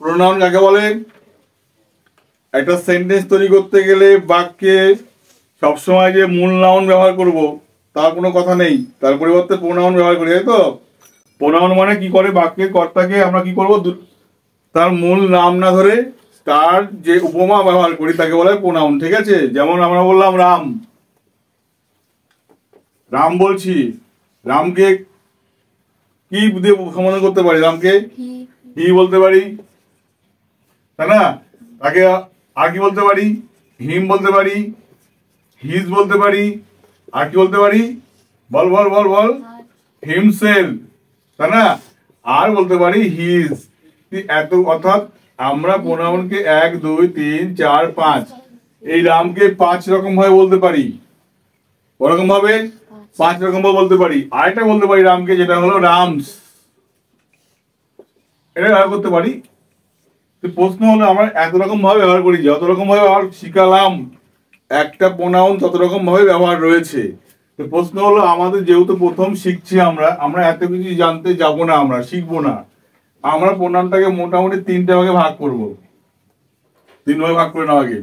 Pronoun কাকে বলে? একটা সেন্টেন্স তৈরি করতে গেলে বাক্যে সবসময় যে মূল নাউন ব্যবহার করব তার কোনো কথা নেই, তার পরিবর্তে প্রোনাউন ব্যবহার করি, তাই তো? প্রোনাউন মানে কি করে, বাক্যের কর্তাকে আমরা কি করব, তার মূল নাম না ধরে তার যে উপমা ব্যবহার করি তাকে বলে প্রোনাউন। ঠিক আছে? যেমন আমরা বললাম রাম, রাম বলছি, রামকে কি দিয়ে সম্বোধন করতে পারি? রামকে হি বলতে পারি, তাই না? তাকে আর কি বলতে পারি? হিম বলতে পারি, হিজ বলতে পারি, আর কি বলতে পারি? বল বল বল বল। হিমসেলফ, তাই না? আর বলতে পারি হিজ। এত, অর্থাৎ আমরা প্রোনাউনকে 1 2 3 4 5 এই রামকে 5 রকম ভাবে বলতে পারি। ওরকম ভাবে 5 রকম ভাবে বলতে পারি। আরেকটা বলতে পারি রামকে, যেটা হলো রামস, এটা ব্যবহার করতে পারি। তো প্রশ্ন হলো আমরা এত রকম ভাবে ব্যবহার করি, যত রকম ভাবে ব্যবহার শিখালাম একটা প্রোনাউন তত রকম ভাবে ব্যবহার রয়েছে। তো প্রশ্ন হলো আমাদের যেহেতু প্রথম শিখছি, আমরা এত কিছু জানতে যাব না, আমরা শিখবো না। আমরা প্রোনাউনটাকে মোটামুটি 3টে ভাগে ভাগ করব। 3 ভাগে ভাগ করে নাও আগে।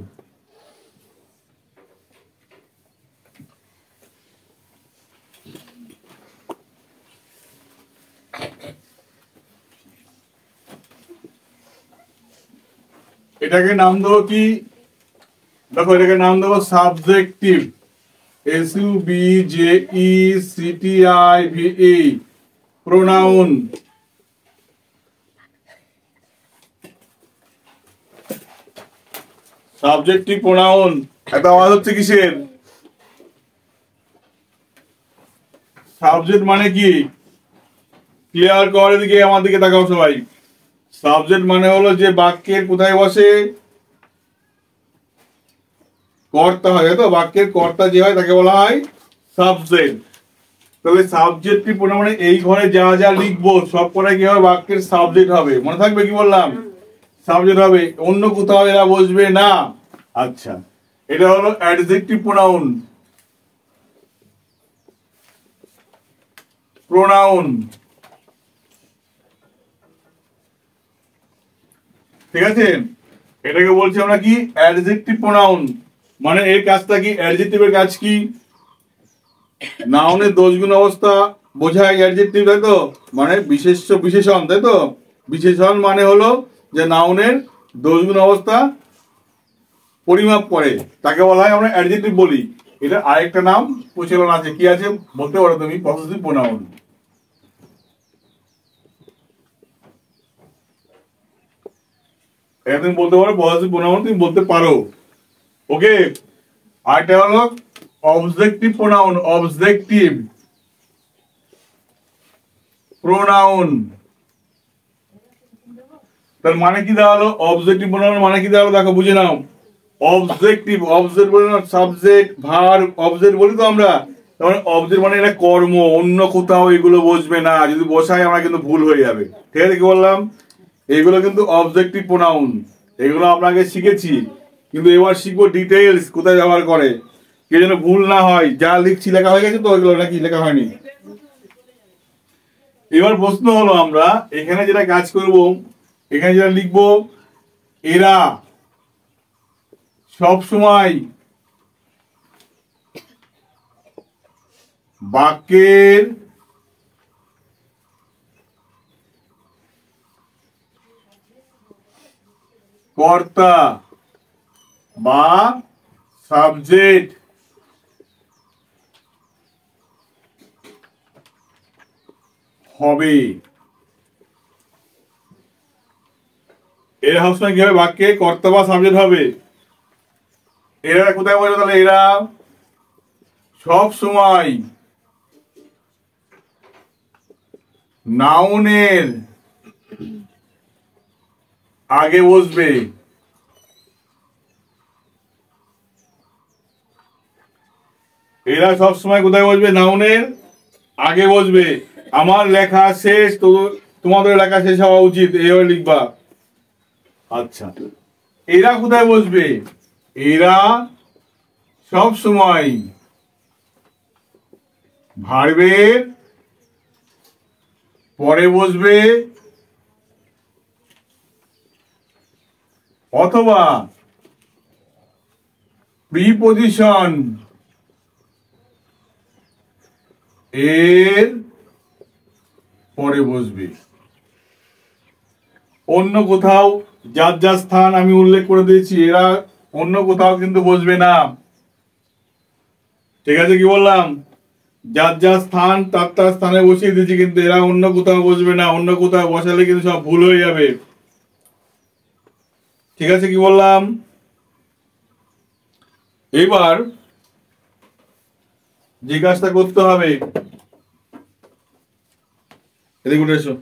এটাকে নাম দেবো কি? দেখো, এটাকে নাম দেবো subjective, SUBJECTIVE, pronoun. Subjective pronoun. এটা আওয়াজ হচ্ছে কিসের? সাবজেক্ট মানে কি? ক্লিয়ার করার দিকে আমার দিকে তাকাও সবাই। সাবজেক্ট মানে হলো যে বাক্যের কোথায় বসে? কর্তা হয়, তো বাক্যের কর্তা যে হয় তাকে বলা হয় সাবজেক্ট। তবে সাবজেক্টিভ প্রোনাউনে এই ঘরে যা যা লিখবো সব করে কি হবে? বাক্যের সাবজেক্ট হবে। মনে থাকবে কি বললাম? সাবজেক্ট হবে, অন্য কোথাও এরা বসবে না। আচ্ছা, এটা হলো অ্যাডজেক্টিভ প্রোনাউন। প্রোনাউন, ঠিক আছে? এটাকে বলছি আমরা কি? Adjective pronoun. মানে এর কাজটা কি? অ্যাডজেক্টিভের কাজ কি? নাউনের দোষগুণ অবস্থা বোঝায় অ্যাডজেক্টিভ, তাই তো? মানে বিশেষ্য বিশেষণ, তাই তো? বিশেষণ মানে হলো যে নাউনের দোষগুণ অবস্থা পরিমাপ করে, তাকে বলা হয় আমরা অ্যাডজেক্টিভ বলি। এটা আরেকটা নাম প্রচলন আছে, কি আছে বলতে পারো তুমি? Possessive pronoun. এটা তুমি বলতে পারো, পসেসিভ প্রোনাউন তুমি বলতে পারো। ওকে, আরেকটা হলো অবজেক্টিভ প্রোনাউন। অবজেক্টিভ প্রোনাউন, তার মানে কি দাঁড়ালো? অবজেক্টিভ প্রোনাউন মানে কি দাঁড়ালো? দেখো বুঝে নাও। অবজেক্টিভ, অবজেক্ট বলি না, সাবজেক্ট ভার্ব অবজেক্ট বলি তো আমরা। তার মানে অবজেক্ট মানে এটা কর্ম, অন্য কোথাও এগুলো বসবে না। যদি বসাই আমরা কিন্তু ভুল হয়ে যাবে। ঠিক আছে? কি বললাম? এগুলো কিন্তু অবজেক্টিভ প্রোনাউন। এগুলো আপনাকে শিখেছি, কিন্তু এবার শিখবো ডিটেইলস কোথায় ব্যবহার করে, কে যেন ভুল না হয়। যা লিখছি লেখা হয়ে গেছে তো, ওইগুলো নাকি লেখা হয়নি। এবার প্রশ্ন হলো আমরা এখানে যেটা কাজ করব, এখানে যেটা লিখবো, এরা সব সময় বাক্যের কর্তা বা সাবজেক্ট হবে। এরা সবসময় কি হবে? বাক্যে কর্তা বা সাবজেক্ট হবে। এরা কোথায় বসবে তাহলে? এরা সব সময় নাউনের আগে বসবে। এরা সব সময় কোথায় বসবে? নাউনের আগে বসবে। আমার লেখা শেষ, তো তোমাদের লেখা শেষ হওয়া উচিত, এইভাবে লিখবা। আচ্ছা, এরা কোথায় বসবে? এরা সব সময় ভার্বের পরে বসবে অথবা প্রিপজিশন এর পরে বসবে। অন্য কোথাও যার যার স্থান আমি উল্লেখ করে দিয়েছি, এরা অন্য কোথাও কিন্তু বসবে না। ঠিক আছে, কি বললাম? যার যার স্থান তার তার স্থানে বসিয়ে দিয়েছি, কিন্তু এরা অন্য কোথাও বসবে না। অন্য কোথাও বসালে কিন্তু সব ভুল হয়ে যাবে। ঠিক আছে, কি বললাম? এবার যে কাজটা করতে হবে, এদিকে উঠে এসো,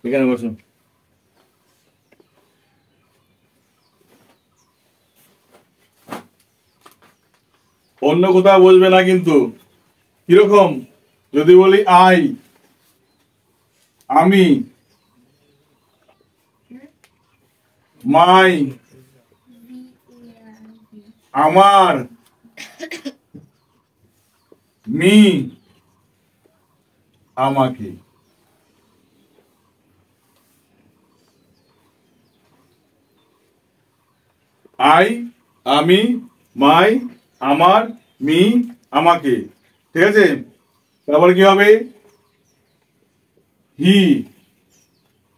এখানে বসো। অন্য কোথাও বসবে না কিন্তু। কিরকম? যদি বলি আই, আমি, মাই, আমার, মি, আমাকে। আই, আমি, মাই, আমার, মি, আমাকে। ঠিক আছে, তারপর কি হবে? হি,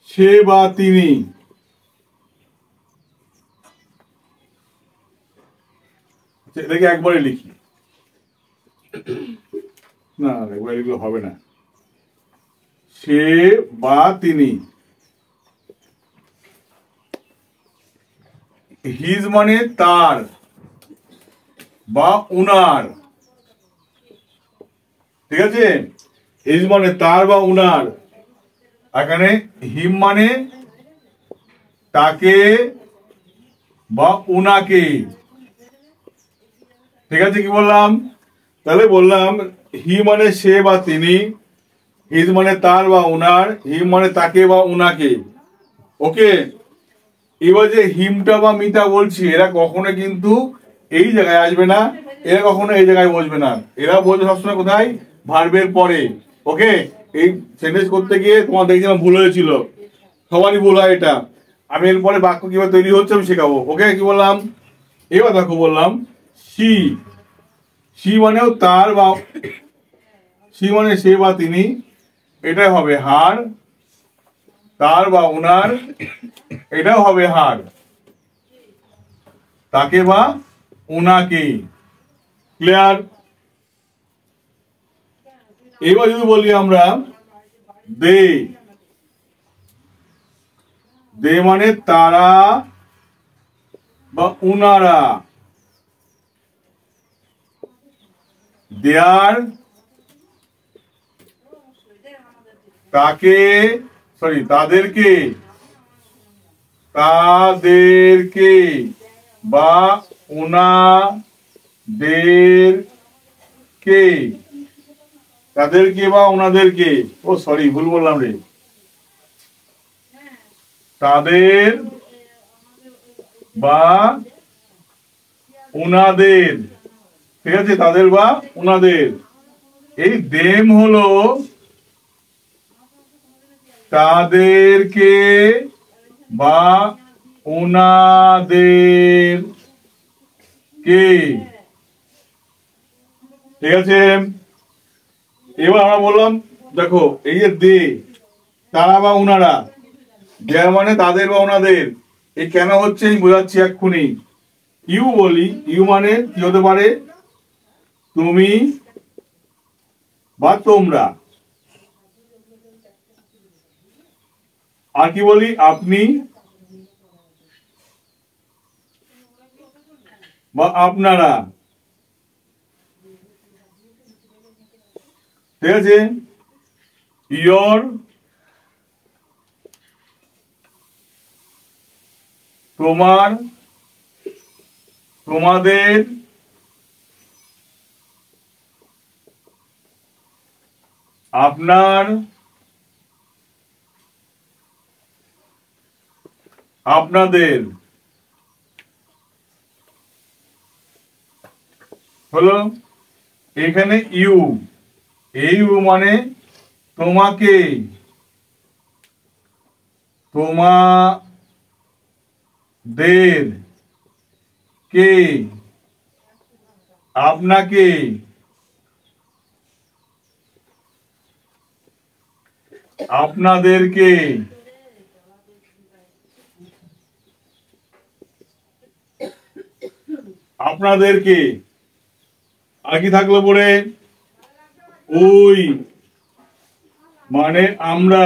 সে বা তিনি। এটাকে একবারে লিখি না, একবারে লিখলে হবে না। সে বা তিনি। হিজ মানে তার বা উনার। ঠিক আছে, হিজ মানে তার বা উনার। এখানে হিম মানে তাকে বা উনাকে। ঠিক আছে, কি বললাম? তাহলে বললাম হি মানে সে বা তিনি, হিজ মানে তার বা উনার, হিম মানে তাকে বা উনাকে। ওকে, এবার যে হিমটা বা মিটা বলছি, এরা কখনো কিন্তু এই জায়গায় আসবে না, এরা কখনো এই জায়গায় বসবে না। এরা বলবে সবসময় কোথায়? ভার্বের পরে। ওকে, এই সেন্টেন্স করতে গিয়ে তোমার দেখছিলাম ভুল হয়েছিল, সবারই ভুল হয় এটা। আমি এরপরে বাক্য কিভাবে তৈরি হচ্ছে আমি শেখাবো। ওকে, কি বললাম? এবার দেখো, বললাম সি, সি মানেও তার বা, সি মানে সে বা তিনি, এটাই হবে হার। তার বা উনার, এটাও হবে হার। তাকে বা উনাকে। ক্লিয়ার? এবার যদি বলি আমরা দে, দে মানে তারা বা উনারা। দেয়ার, তাকে, সরি তাদেরকে, তাদেরকে বা উনাদেরকে, তাদেরকে বা উনাদেরকে। ও সরি, ভুল বললাম রে। তাদের বা উনাদের। ঠিক আছে, তাদের বা উনাদের। এই দেম হলো তাদেরকে বা উনাদের কে। ঠিক আছে, এবার আমরা বললাম দেখো, এই যে দে, তারা বা উনারা, দেয়ার মানে তাদের বা উনাদের। এই কেন হচ্ছে আমি বোঝাচ্ছি এক্ষুনি। ইউ বলি, ইউ মানে কি হতে পারে? তুমি বা তোমরা। আর কি বলি? আপনি বা আপনারা। ঠিক আছে, ইয়র, তোমার, তোমাদের, আপনার, আপনাদের। হলো, এখানে ইউ, এই ইউ মানে তোমাকে, তোমাদের কে আপনাকে আপনাদেরকে আপনাদেরকে আর কি থাকলো পরে ওই মানে আমরা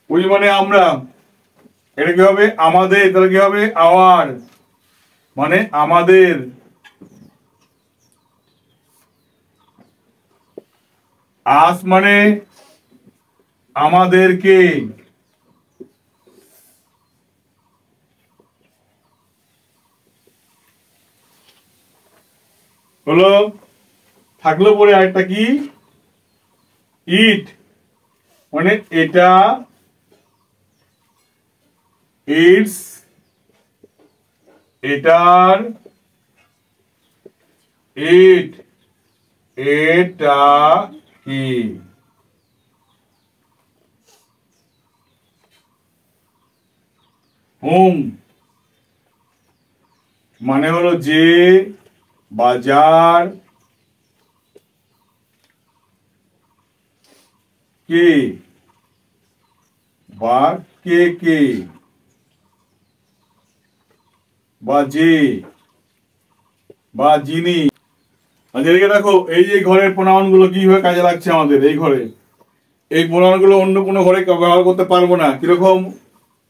ওই মানে আমরা এটা কি হবে আমাদের তাহলে কি হবে আওয়ার মানে আমাদের আস মানে আমাদেরকে হলো থাকলো পরে আরেকটা কি ইট মানে এটা ইটস এটার ইট এটা কি হোম মানে হলো যে বাজার কে বা কে কে বা যে বা যিনি এদিকে দেখো এই যে ঘরের প্রোনাউন গুলো কিভাবে কাজে লাগছে আমাদের এই ঘরে এই প্রোনাউন গুলো অন্য কোনো ঘরে ব্যবহার করতে পারবো না কিরকম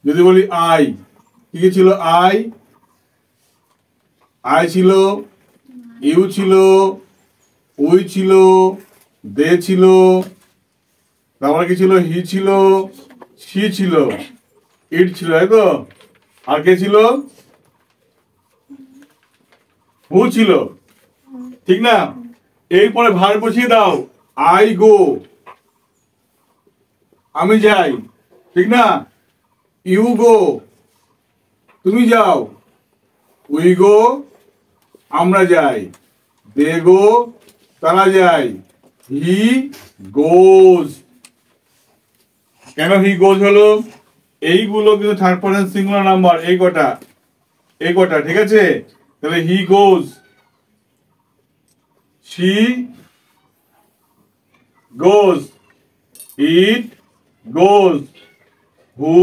যদি বলি আই কি ছিল আই আই ছিল ইউ ছিল উই ছিল দে ছিল তারপরে কি ছিল হি ছিল সি ছিল ইট ছিল তাই তো আর কে ছিল হু ছিল ঠিক না এরপরে ভার বসিয়ে দাও আই গো আমি যাই ঠিক না ইউ গো তুমি যাও উই গো আমরা যাই দে গো তারা যায় হি গোজ কেন হি গোজ হলো এইগুলো কিন্তু থার্ড পারসন সিঙ্গুলার নাম্বার এই কটা ঠিক আছে তাহলে হি গোজ she goes it goes who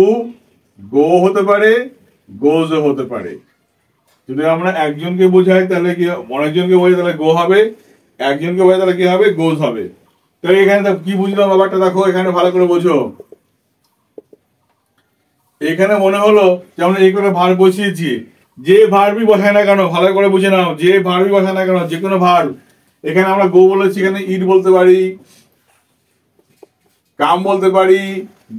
go হতে পারে goes হতে পারে যদি আমরা একজনকে বোঝাই তাহলে কি অনেকজনকে বোঝাই তাহলে গো হবে একজনকে বোঝাই তাহলে কি হবে গোজ হবে তাহলে এখানে কি বুঝলাম ব্যাপারটা দেখো এখানে ভালো করে বোঝো এখানে মনে হলো যেমন এই করে ভার বসিয়েছি যে ভার্বই বসায় না কেন ভালো করে বুঝে নাও যে ভার্বই বসায় না কেন যে কোনো ভার্ব এখানে আমরা গো বলেছি এখানে ইট বলতে পারি কাম বলতে পারি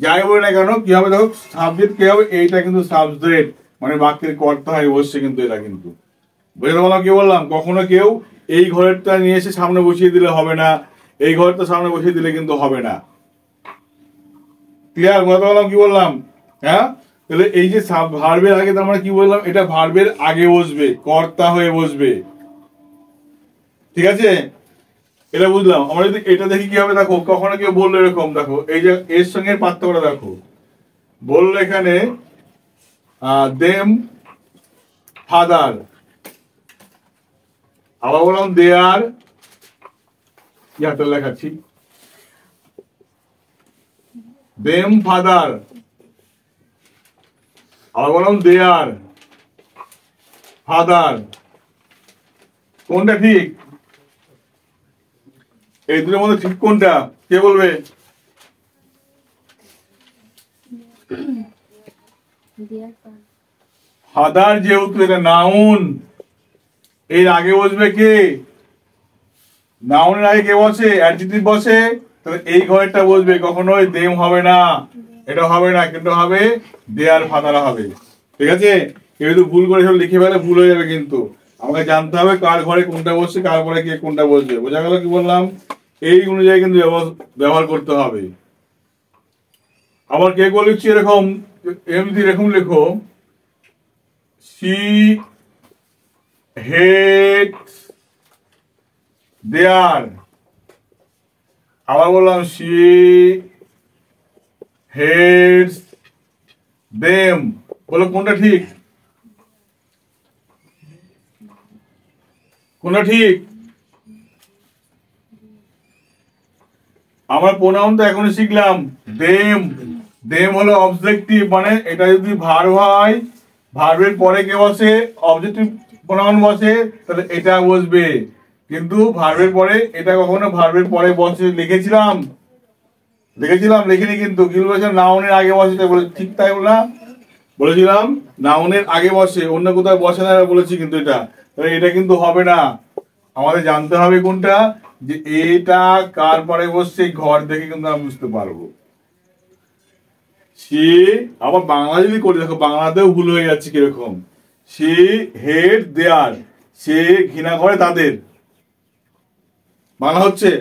যাই বলে না কেন কি হবে দেখো সাবজেক্ট কি হবে এইটা কিন্তু সাবজেক্ট মানে বাক্যের কর্তা হয় বসছে কিন্তু এটা কিন্তু বুঝতে পারলাম কি বললাম কখনো কেউ এই ঘরেরটা নিয়ে এসে সামনে বসিয়ে দিলে হবে না এই ঘরটা সামনে বসিয়ে দিলে কিন্তু হবে না ক্লিয়ার বুঝতে পারলাম কি বললাম হ্যাঁ তাহলে এই যে ভার্বের আগে আমরা কি বললাম এটা ভার্বের আগে বসবে কর্তা হয়ে বসবে ঠিক আছে এটা বুঝলাম আমরা যদি এটা দেখি কি হবে দেখো কখনো কেউ বললো এরকম দেখো এই যে এর সঙ্গে পার্থক্যটা দেখো বললো এখানে দেম ফাদার আবার বললাম দেয়ার ইয়াটা লেখাচ্ছি দেম ফাদার আবার বললাম দেয়ার ফাদার কোনটা ঠিক এই দুটোর মধ্যে ঠিক কোনটা কে বলবে ফাদার যেহেতু এটা নাউন এর আগে বসবে কে নাউনের আগে কে বসে অ্যাডজেক্টিভ বসে তাহলে এই ঘরেরটা বসবে কখনোই দেম হবে না এটা হবে না কিন্তু হবে দেয়ার ফাদার হবে ঠিক আছে কেউ যদি ভুল করে সব লিখে ফেলে ভুল হয়ে যাবে কিন্তু আমাকে জানতে হবে কার ঘরে কোনটা বসছে কার ঘরে কে কোনটা বসবে বোঝা গেল কি বললাম এই অনুযায়ী কিন্তু ব্যবহার করতে হবে আবার কে লিখছি এরকম এমনি এরকম লেখো she hates their আবার বললাম she হেডস দেম। বলো কোনটা ঠিক? কোনটা ঠিক? আমরা প্রোনাউন তো এখনই শিখলাম। দেম, দেম হলো অবজেক্টিভ, মানে এটা যদি ভার্ব হয়, ভার্বের পরে কে বসে? অবজেক্টিভ প্রোনাউন বসে, তাহলে এটা বসবে। কিন্তু ভার্বের পরে এটা কখনো ভার্বের পরে বসে লিখেছিলাম? লিখিনি কিন্তু। কি বলেছিলাম? নাউনের আগে বসে, তাই বলে ঠিক তাই না? বলেছিলাম নাউনের আগে বসে, অন্য কোথাও বসে না বলেছি কিন্তু। এটা কিন্তু হবে না। আমাদের জানতে হবে কোনটা, যে এটা কার পরে বসছে, ঘর দেখে কিন্তু আমি বুঝতে পারবো। সে, আবার বাংলা যদি করি, দেখো বাংলাতেও ভুল হয়ে যাচ্ছে কিরকম। সে হেড দেয়ার, সে ঘৃণা করে তাদের। বাংলা হচ্ছে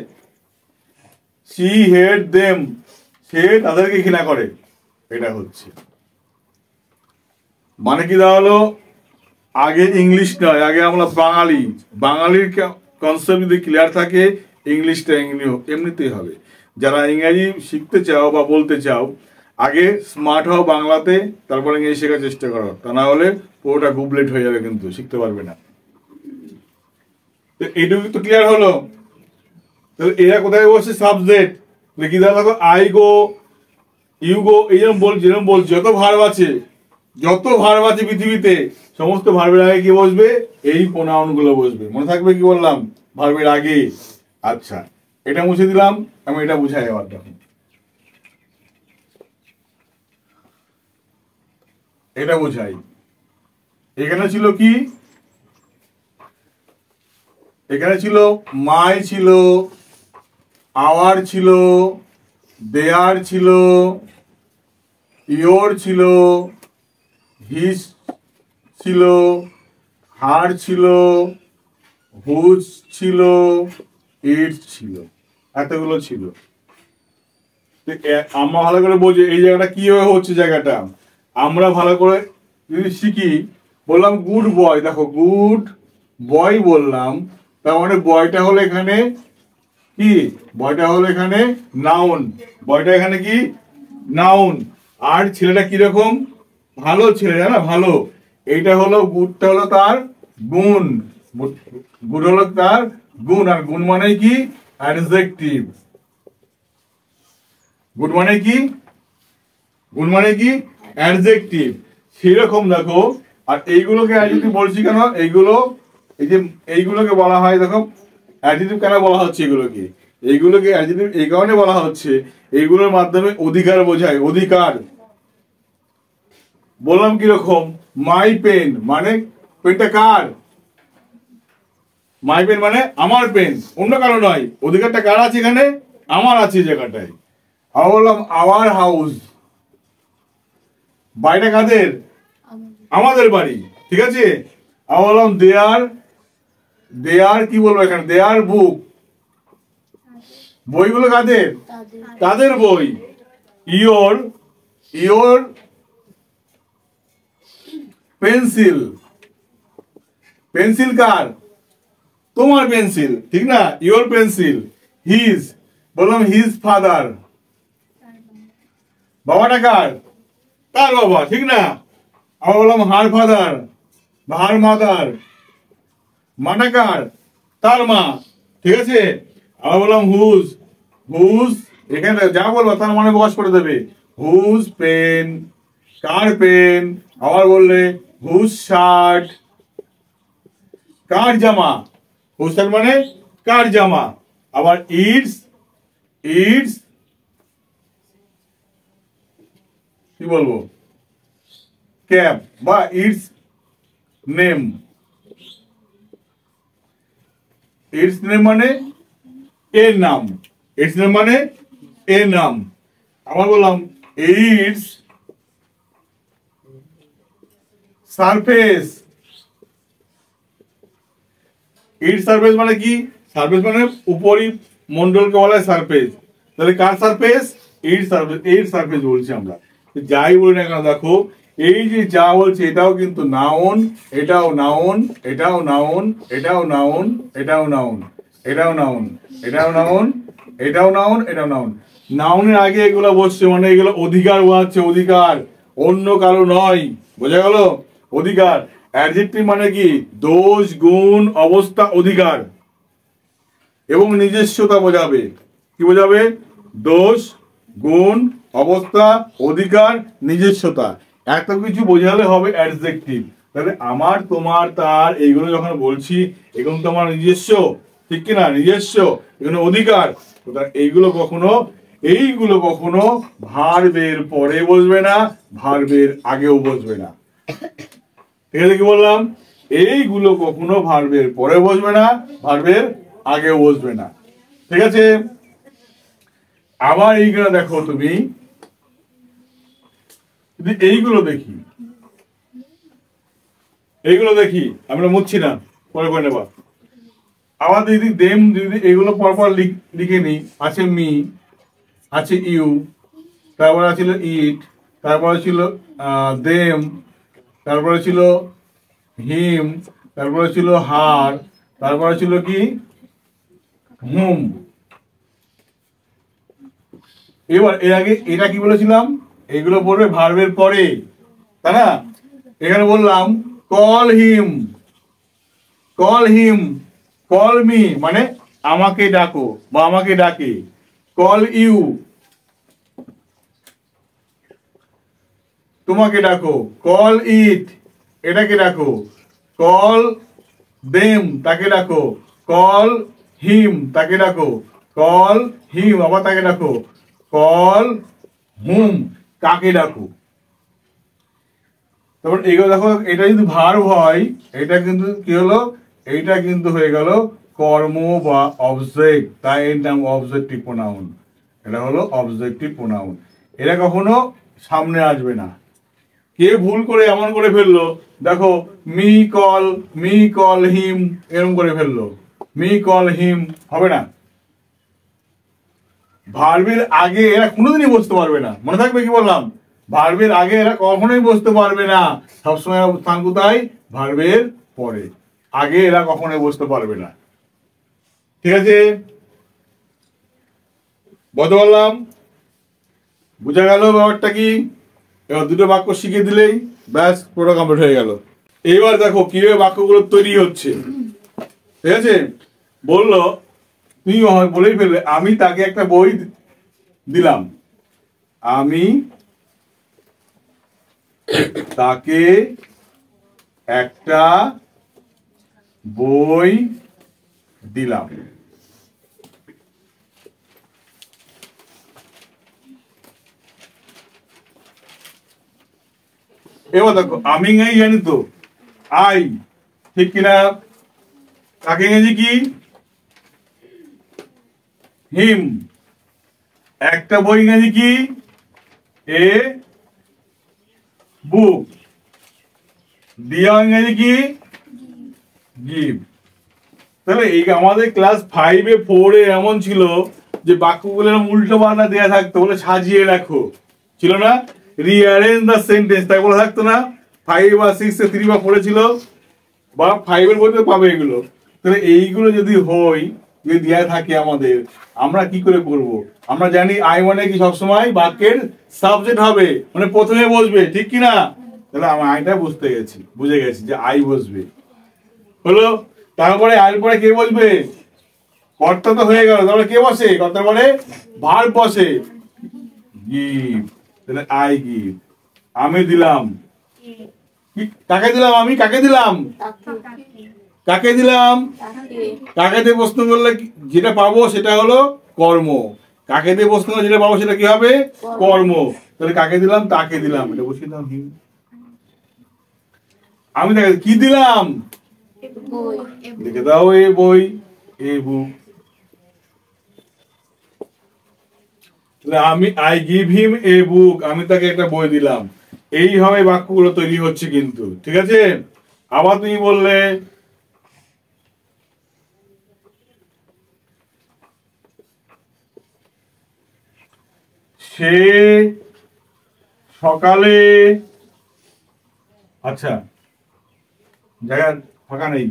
সি হেড দেম, সে তাদেরকে ঘৃণা করে। এটা হচ্ছে মানে কি দাঁড়ালো, আগে ইংলিশ নয়, আগে আমরা বাঙালি। বাঙালির কনসেপ্ট যদি ক্লিয়ার থাকে, ইংলিশটা এমনিতেই হবে। যারা ইংরাজি শিখতে চাও বা বলতে চাও, আগে স্মার্ট হও বাংলাতে, তারপর ইংরেজি শেখার চেষ্টা করো। তা না হলে পুরোটা গুবলেট হয়ে যাবে, কিন্তু শিখতে পারবে না। তো এইটুকু তো ক্লিয়ার হলো। তাহলে এরা কোথায় বসে? সাবজেক্ট। কি দেখো, আই গো, ইউ গো, যেরকম বলছি, যত ভার্ব আছে পৃথিবীতে, সমস্ত ভার্বের আগে কি বসবে? এই প্রোনাউন গুলো বসবে। মনে থাকবে কি বললাম? ভার্বের আগে। আচ্ছা, এটা মুছে দিলাম, আমি এটা বুঝাই। আবার দেখুন, এটা বোঝাই। এখানে ছিল কি? এখানে ছিল মাই, ছিল আওয়ার, ছিল দেয়ার, ছিল ইয়োর, ছিল হিজ, ছিল হার, ছিল হুজ, ছিল ইট, ছিল। এতগুলো ছিল। আমরা ভালো করে বুঝি এই জায়গাটা কিভাবে হচ্ছে। জায়গাটা আমরা ভালো করে যদি শিখি, বললাম গুড বয়, দেখো গুড বয় বললাম, তার মানে বয়টা হলো এখানে কি? বয়টা হলো এখানে নাউন। বয়টা এখানে কি? নাউন। আর ছেলেটা কিরকম? ভালো ছেলে, জানা ভালো। এইটা হলো গুডটা হলো তার গুণ। গুড হলো তার গুণ। আর গুণ মানে কি? অ্যাডজেক্টিভ। গুড মানে কি? গুণ মানে কি? অ্যাডজেক্টিভ। সেরকম দেখো, আর এইগুলোকে অ্যাডজেক্টিভ বলছি কেন? এইগুলো, এই যে এইগুলোকে বলা হয়, দেখো অ্যাডজেক্টিভ কেন বলা হচ্ছে এগুলোকে? এইগুলোকে অ্যাডজেক্টিভ এই কারণে বলা হচ্ছে, এইগুলোর মাধ্যমে অধিকার বোঝায়। অধিকার বললাম কিরকম? মাই পেন, মানে পেনটা কার? মাই পেন মানে আমার পেন, অন্য কারো নয়। অধিকারটা কার আছে এখানে? আমার আছে জায়গাটায়। আবার বললাম আওয়ার হাউস, বাড়িটা কাদের? আমাদের বাড়ি, ঠিক আছে। আবার বললাম দেয়ার, দেয়ার কি বলবো এখানে? দেয়ার বুক, বইগুলো কাদের? তাদের বই। ইয়োর, ইয়োর পেন্সিল, পেন্সিল কার? তোমার পেন্সিল, ঠিক না? Your pencil. হিজ, বললাম হিজ ফাদার, বাবাটা কার? তার বাবা, ঠিক না? আবার বললাম হার ফাদার, হার মাদার, মাটা কার? তার মা, ঠিক আছে। আবার বললাম হুজ, হুজ এখানে যা বলবো তার মানে প্রকাশ করে দেবে। হুজ পেন, কার পেন। আবার বললে হুজ শার্ট, কার জামা? হুজ শার্ট মানে কার জামা। আবার ইটস, ইটস কি বলবো? ক্যাপ বা ইটস নেম। ইটস নেম মানে এর নাম। ইটস নেম মানে এর নাম। আবার বললাম ইটস সারফেস। ইট সারফেস মানে কি? সারফেস মানে উপরি মন্ডলকে বলা হয় সারফেস। তাহলে কার সারফেস? ইট সারফেস। ইট সারফেস বলছি আমরা। যাই বলি না কেন, দেখো এই যে যা বলছে এটাও কিন্তু নাউন, এটাও নাউন, এটাও নাউন, এটাও নাউন, এটাও নাউন, এটাও নাউন, এটাও নাউন, এটাও নাউন, এটাও নাউন। নাউনের আগে এগুলো বসছে, মানে এগুলো অধিকার বোঝাচ্ছে, অধিকার, অন্য কারো নয়। বোঝা গেল? অধিকার। অ্যাডজেক্টিভ মানে কি? দোষ, গুণ, অবস্থা, অধিকার এবং নিজস্বতা বোঝাবে। কি বোঝাবে? দোষ, গুণ, অবস্থা, অধিকার, নিজস্বতা। এত কিছু বোঝালে হবে অ্যাডজেক্টিভ। তাহলে আমার, তোমার, তার এইগুলো যখন বলছি, এগুলো তো আমার নিজস্ব, ঠিক কিনা? নিজস্ব, এগুলো অধিকার। এইগুলো কখনো ভার্বের পরে বসবে না, ভার্বের আগেও বসবে না। ঠিক আছে? কি বললাম? এইগুলো কখনো ভার্বের পরে বসবে না, ভার্বের আগেও বসবে না। ঠিক আছে? আবার এইগুলো দেখো, তুমি যদি এইগুলো দেখি, আমরা মুছছি না, পরে করে নেবা। আবার যদি দেম, যদি এগুলো পরপর লিখে নি, আছে মি, আছে ইউ, তারপরে ছিল ইট, তারপরে ছিল দেম, তারপরে ছিল হিম, তারপরে ছিল হার, তারপরে ছিল কি হুম। এবার এর আগে এটা কি বলেছিলাম? এইগুলো পড়বে ভার্বের পরে, তাই না? এখানে বললাম call him, call him, call me মানে আমাকে ডাকো বা আমাকে ডাকে। কল ইউ, তোমাকে ডাকো। কল ইট, এটাকে ডাকো। কল দেম, তাকে ডাকো। কল হিম, তাকে ডাকো। কল হিম, আবার তাকে ডাকো। কল হুম, কাকে ডাকো। তারপর এগুলো দেখো, এটা যদি ভার্ব হয়, এটা কিন্তু কি হলো? এইটা কিন্তু হয়ে গেল কর্ম বা অবজেক্ট, তাই এর নাম অবজেক্টিভ প্রোনাউন। এটা হলো অবজেক্টিভ প্রোনাউন। এটা কখনো সামনে আসবে না। কে ভুল করে এমন করে ফেললো, দেখো মি কল হিম এরকম করে ফেললো, মি কল হিম হবে না। ভার্বের আগে এরা কোনোদিনই বসতে পারবে না, মনে থাকবে কি বললাম? ভার্বের আগে এরা কখনোই বসতে পারবে না। সবসময় স্থান কোথায়? ভার্বের পরে, আগে এরা কখনোই বসতে পারবে না। ঠিক আছে? বলতে পারলাম? বুঝা গেল ব্যাপারটা কি? এবার দুটো বাক্য শিখে দিলেই ব্যাস, পুরো কমপ্লিট হয়ে গেল। এবার দেখো কিভাবে বাক্যগুলো তৈরি হচ্ছে। ঠিক আছে? বললো, তুমি বলেই ফেলবে, আমি তাকে একটা বই দিলাম। আমি তাকে একটা বই দিলাম। এবার দেখো, আমি ইংরেজি জানি তো, আই, ঠিক কিনা? তাকে ইংরেজি কি? হিম। একটা বই ইংরেজি কি? এ বুক। দিয়া ইংরেজি কি? গিভ। তাহলে এই আমাদের ক্লাস 5-এ 4-এ এমন ছিল যে বাক্যগুলো উল্টো পাল্টা দেয়া থাকতো, বলে সাজিয়ে রাখো, ছিল না? রিঅ্যারেঞ্জ দ্য সেন্টেন্স, তাই বলা থাকতো না? 5 বা 6-এ 3 বা 4-এ ছিল, বা 5-এর বইতে পাবে এগুলো। তাহলে এইগুলো যদি হয়, যদি দেয়া থাকে আমাদের, আমরা কি করে করব? আমরা জানি আই মানে কি সবসময় বাক্যের সাবজেক্ট হবে, মানে প্রথমে বসবে, ঠিক কি না? তাহলে আমি আইটা বুঝে গেছি যে আই বসবে, হলো। তারপরে আইর পরে কে বসবে? কর্তা তো হয়ে গেল, তারপরে কে বসে? কর্তার পরে ভার্ব বসে, গিভ। তাহলে আই গিভ, আমি দিলাম। কাকে দিলাম? আমি কাকে দিলাম? কাকে দিলাম? কাকে দিয়ে প্রশ্ন করলে যেটা পাবো সেটা হলো কর্ম। কাকে দিয়ে প্রশ্ন করলে যেটা পাবো সেটা কি হবে? কর্ম। তাহলে কাকে দিলাম? তাকে দিলাম, এটা বসিয়ে দিলাম হিম। আমি তাকে কি দিলাম? লিখে দাও এ বই, এ বুক। আমি আই গিভ হিম এ বুক, আমি তাকে একটা বই দিলাম। এইভাবে বাক্যগুলো তৈরি হচ্ছে কিন্তু, ঠিক আছে? আবার তুমি বললে সে সকালে, আচ্ছা জায়গা ফাঁকা নেই,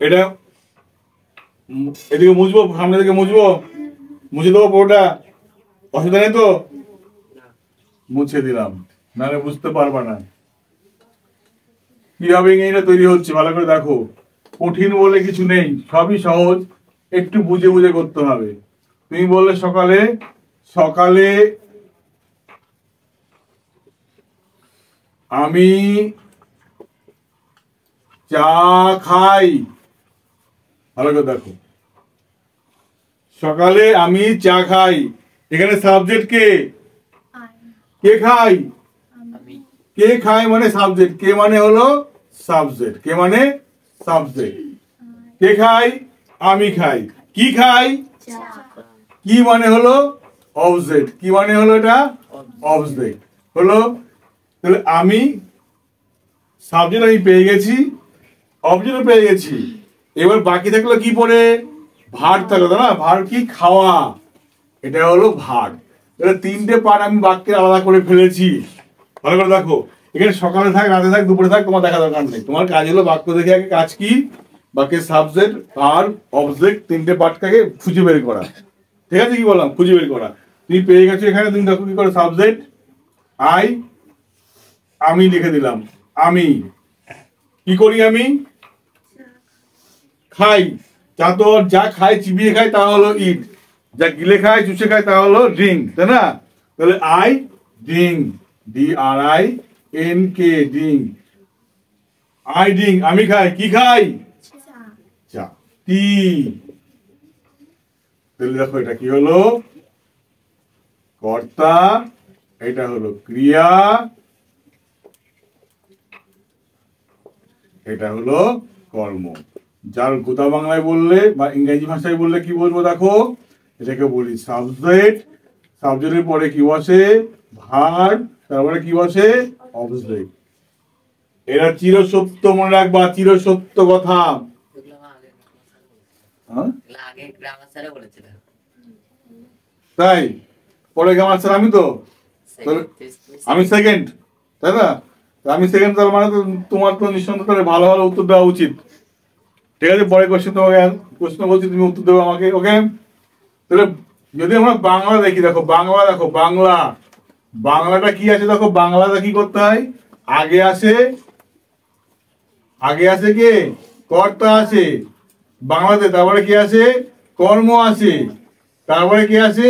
এটা এদিকে মুছবো, সামনে দিকে মুছবো, মুছে দেবো পুরোটা। অসুবিধা নেই তো? মুছে দিলাম, নাহলে বুঝতে পারবা না কিভাবে ইংরেজিটা তৈরি হচ্ছে। ভালো করে দেখো, কঠিন বলে কিছু নেই, সবই সহজ, একটু বুঝে বুঝে করতে হবে। তুমি বললে সকালে, সকালে আমি চা খাই। ভালো করে দেখো, সকালে আমি চা খাই, এখানে সাবজেক্ট কে? কে খাই? কে খায় মানে সাবজেক্ট, কে মানে হলো সাবজেক্ট, কে মানে সাবজেক্ট। কে খাই? আমি খাই। কি খাই? কি মানে হলো অবজেক্ট, কি মানে হলো এটা অবজেক্ট হলো। তাহলে আমি সাবজেক্ট আমি পেয়ে গেছি, অবজেক্ট পেয়ে গেছি, এবার বাকি থাকলো কি পড়ে? ভার থাকলো না, ভার কি? খাওয়া, এটা হলো ভার। তাহলে তিনটে পার্ট আমি বাক্যে আলাদা করে ফেলেছি। ভালো করে দেখো, এখানে সকালে থাক, রাতে থাক, দুপুরে থাক, তোমার দেখা দরকার নেই। তোমার কাজ হলো বাক্য দেখে আগে কাজ কি, বাক্যের সাবজেক্ট আর অবজেক্ট তিনটে পার্টটাকে খুঁজে বের করা। ঠিক আছে, কি বললাম? খুঁজে বের করা। তুমি পেয়ে গেছো, এখানে তুমি দেখো কি করে, সাবজেক্ট আই, আমি লিখে দিলাম। আমি কি করি? আমি খাই। চা তো যা খাই চিবিয়ে খাই তা হলো ইট, যা গিলে খায় চুষে খায় তা হলো ড্রিঙ্ক, তাই না? তাহলে I drink, DRINK, drink. I drink, আমি খাই। কি খাই? চা। টি। তাহলে দেখো এটা কি হলো? কর্তা, এটা হলো ক্রিয়া, এটা হলো কর্ম। যার গোদা বাংলায় বললে বা ইংরেজি ভাষায় বললে কি বলবো? দেখো, এটাকে বলি সাবজেক্ট, সাবজেক্টের পরে কি বসে? ভার্ব, তারপরে কি বসে? অবজেক্ট। এরা চিরসত্য, মনে রাখবা, চিরসত্য কথা। তাই পরে গ্রামার স্যার আমি তো, আমি সেকেন্ড, তাই না? আমি সেকেন্ড, তার মানে তো তোমার তো নিঃসন্দেহে ভালো ভালো উত্তর দেওয়া উচিত। ঠিক আছে, পরে কোশ্চেন তোমাকে প্রশ্ন বলছি, তুমি উত্তর দেবো আমাকে, ওকে? তাহলে যদি আমরা বাংলা দেখি, দেখো বাংলা, দেখো বাংলা, বাংলাটা কি আছে? দেখো বাংলাটা কি করতে হয়? আগে আসে, আগে আসে কে? কর্তা আসে বাংলাতে, তারপরে কি আসে? কর্ম আসে, তারপরে কি আসে?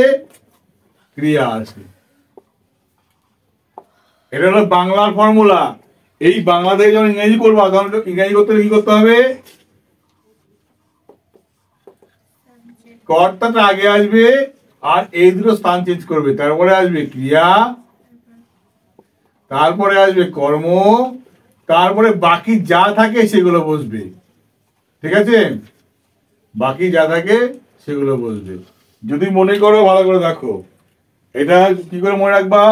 ক্রিয়া আসে। এটা হলো বাংলার ফর্মুলা। এই বাংলা থেকে যখন ইংরেজি করবো, তখন ইংরেজি করতে হলে কি করতে হবে? কর্তাটা আগে আসবে, আর এই দুটো স্থান চেঞ্জ করবে, তারপরে আসবে ক্রিয়া, তারপরে আসবে কর্ম, তারপরে বাকি যা থাকে সেগুলো বসবে। ঠিক আছে, বাকি যা থাকে সেগুলো বসবে। যদি মনে করো, ভালো করে দেখো, এটা কি করে মনে রাখবা?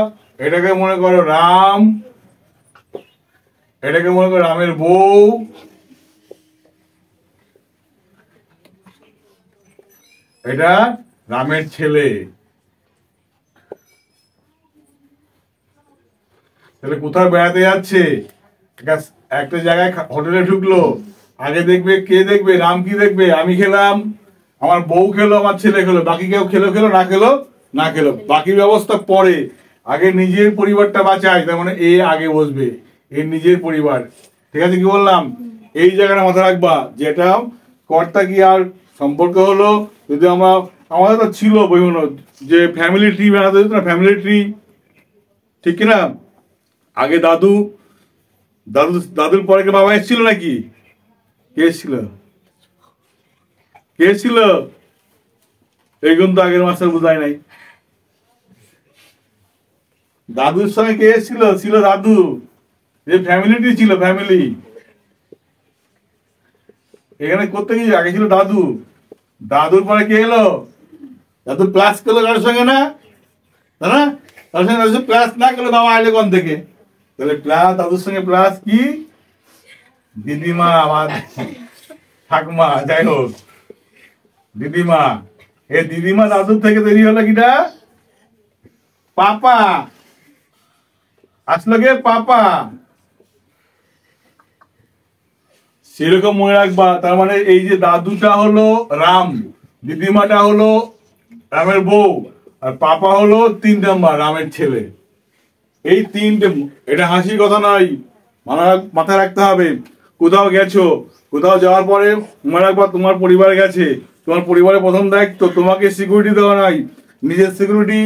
এটাকে মনে করো রাম, এটাকে মনে করো রামের বউ, এটা রামের ছেলে। তাহলে কোথাও বেড়াতে যাচ্ছে, একটা জায়গায় হোটেলে ঢুকলো, আগে দেখবে কে দেখবে? রাম কি দেখবে? আমি খেলাম, আমার বউ খেলো, আমার ছেলে খেলো, বাকি কেউ খেলো খেলো, না খেলো না খেলো, বাকি ব্যবস্থা পরে। আগে নিজের পরিবারটা বাঁচায়, তার মানে এ আগে বসবে, এর নিজের পরিবার। ঠিক আছে, কি বললাম? এই জায়গাটা মাথায় রাখবা, যেটা কর্তা কি আর সম্পর্ক হলো। যদি আমরা, আমাদের তো ছিল বিভিন্ন যে ফ্যামিলি ট্রি বানাতে হতো না, ফ্যামিলি ট্রি, ঠিক কিনা? আগে দাদু, দাদুর পরে কি বাবা এসেছিল নাকি? কে এসেছিল? কে ছিল? এইগুলো তো আগের মাস্টার বোঝায় নাই। দাদুর সঙ্গে কে এসেছিল? ছিল দাদু, যে ফ্যামিলিটি ছিল, ফ্যামিলি। এখানে করতে গিয়ে আগে ছিল দাদু, দাদুর পরে কে এলো? দাদু প্লাস করলো কারোর সঙ্গে না, তাই না? কারোর সঙ্গে দাদু প্লাস না করলে বাবা আইলে কোন থেকে? তাহলে প্লাস, দাদুর সঙ্গে প্লাস কি? দিদিমা, আমার ঠাকুমা, যাই হোক দিদিমা। এ দিদিমা দাদুর থেকে দেরি হলো কিটা? পাপা আসলো, কে? পাপা। সেরকম মনে রাখবা। তার মানে এই যে দাদুটা হলো রাম, দিদিমাটা হলো রামের বউ, আর পাপা হলো 3 নাম্বার, রামের ছেলে। এই 3টে, এটা হাসির কথা নয়, মাথায় রাখতে হবে। কোথাও গেছো, কোথাও যাওয়ার পরে মনে রাখবা তোমার পরিবার গেছে, তোমার পরিবারের প্রথম দায়িত্ব তোমাকে সিকিউরিটি দেওয়া নাই, নিজের সিকিউরিটি।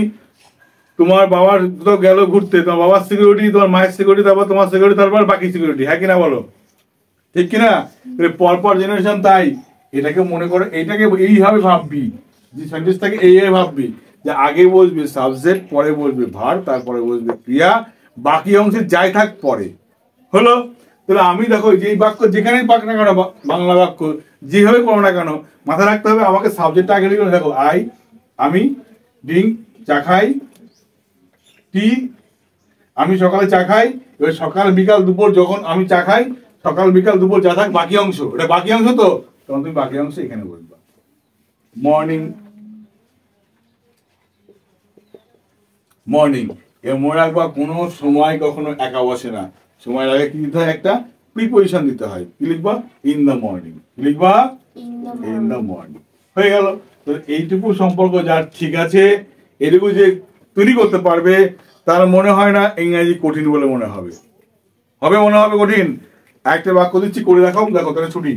তোমার বাবার কোথাও গেল ঘুরতে, তোমার বাবার সিকিউরিটি, তোমার মায়ের সিকিউরিটি, তারপর তোমার সিকিউরিটি, তারপর বাকি সিকিউরিটি। হ্যাঁ কিনা বলো, ঠিক কিনা? পরপর জেনারেশন তাই। এটাকে মনে করে, এটাকে এইভাবে ভাববি, যে সেন্টেন্সটাকে এইভাবে ভাববি যে আগে বসবে সাবজেক্ট, পরে বসবে ভার্ব, তারপরে বসবে ক্রিয়া, বাকি অংশে যাই থাক পরে। হলো? তাহলে আমি দেখো যেই বাক্য যেখানেই পাক না কেন, বাংলা বাক্য যেভাবে করো না কেন, মাথায় রাখতে হবে আমাকে সাবজেক্টটা আগে লিখে। দেখো আমি ড্রিঙ্ক, চা খাই, টি, আমি সকালে চা খাই। এবার সকাল বিকাল দুপুর যখন আমি চা খাই, সকাল বিকাল দুপুর যা থাক বাকি অংশ, এটা বাকি অংশ তো, তখন তুমি বাকি অংশ এখানে বলবা। Morning, morning. এ মনে রাখবা কোনো সময় কখনো একা বসে না, সময়ের আগে কি দিতে হয়? একটা প্রিপোজিশন দিতে হয়। কি লিখবা? In the morning. লিখবা ইন দ্য মর্নিং। হয়ে গেল। তো এইটুকু সম্পর্ক যার ঠিক আছে, এটুকু যে তৈরি করতে পারবে, তার মনে হয় না ইংরেজি কঠিন বলে মনে হবে। মনে হবে কঠিন? একটা বাক্য দিচ্ছি, করে দেখাও, দেখো তাহলে ছুটি,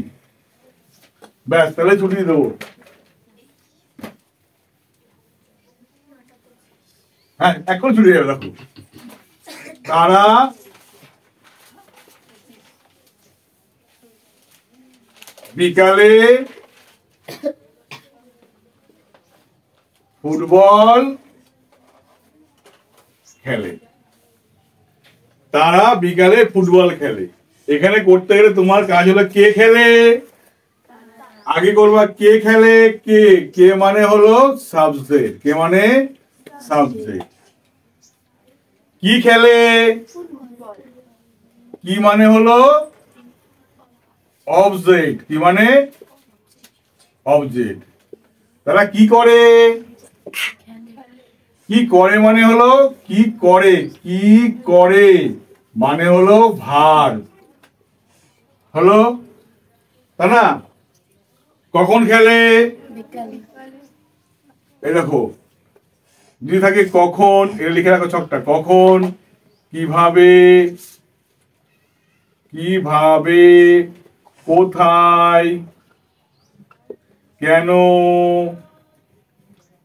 ব্যাস, তাহলে ছুটি দেবো। হ্যাঁ, এখন ছুটি যাবে। দেখো, তারা বিকালে ফুটবল খেলে। তারা বিকালে ফুটবল খেলে। এখানে করতে গেলে তোমার কাজ হলো কে খেলে, আগে করবা কে খেলে। কে মানে হলো সাবজেক্ট, কে মানে সাবজেক্ট। কি খেলে, কি মানে হলো অবজেক্ট, কি মানে অবজেক্ট। তারা কি করে, কি করে মানে হলো কি করে, কি করে মানে হলো ভার্ব। হলো? তাই না? কখন খেলে, এই দেখো যদি থাকে কখন, এটা লিখে রাখো ছকটা, কখন, কিভাবে, কিভাবে, কোথায়, কেন।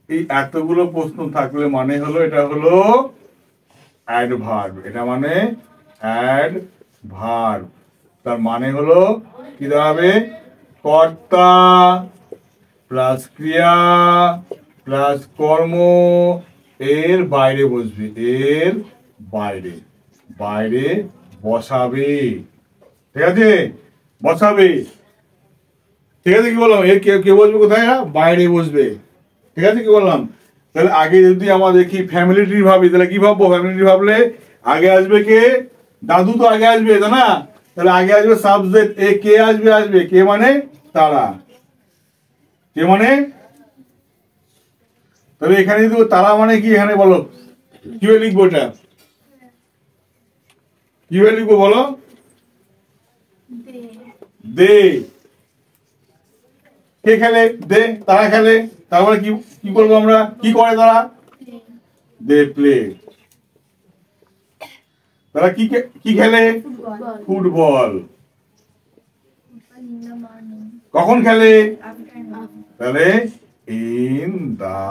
এই এতগুলো প্রশ্ন থাকলে মানে হলো এটা হলো অ্যাডভার্ব। এটা মানে অ্যাডভার্ব। তার মানে হলো কি দাঁড়াবে? কর্তা প্লাস ক্রিয়া প্লাস কর্ম, এর বাইরে বসবে, এর বাইরে, বাইরে বসাবে। ঠিক আছে? বসাবে। ঠিক আছে? কি বললাম? এর কে বসবে কোথায়? বাইরে বসবে। ঠিক আছে? কি বললাম? তাহলে আগে যদি আমরা দেখি ফ্যামিলি ট্রি ভাবি, তাহলে কি ভাববো? ফ্যামিলি ট্রি ভাবলে আগে আসবে কে? দাদু তো আগে আসবে, তাই না? তাহলে আগে আসবে সাবজেক্ট, এ কে আসবে, কে মানে তারা, কে মানে। তাহলে এখানে যদি তারা মানে কি, এখানে বলো কিভাবে লিখবো, এটা কিভাবে লিখবো বলো? দে। কে খেলে? দে। তারা খেলে। তারপরে কি কি করবো আমরা? কি করে তারা? They play. তারা কি খেলে? ফুটবল। কখন খেলে? তাহলে ইন দা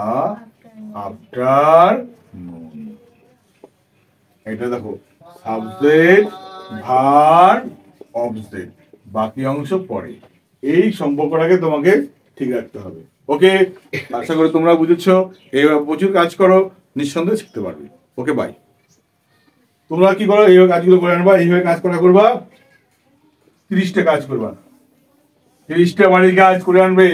আফটারনুন। এটা দেখো সাবজেক্ট, ভার্ব, অবজেক্ট, বাকি অংশ পরে। এই সম্পর্কটাকে তোমাকে ঠিক রাখতে হবে। ওকে, আশা করি তোমরা বুঝেছো। এইভাবে প্রচুর কাজ করো, নিঃসন্দেহে শিখতে পারবে। ওকে, বাই। তোমরা কি করো? এইভাবে কাজগুলো করে আনবা, এইভাবে কাজ করবা, 30টা কাজ করবা, 30টা বাড়ির কাজ করে আনবে।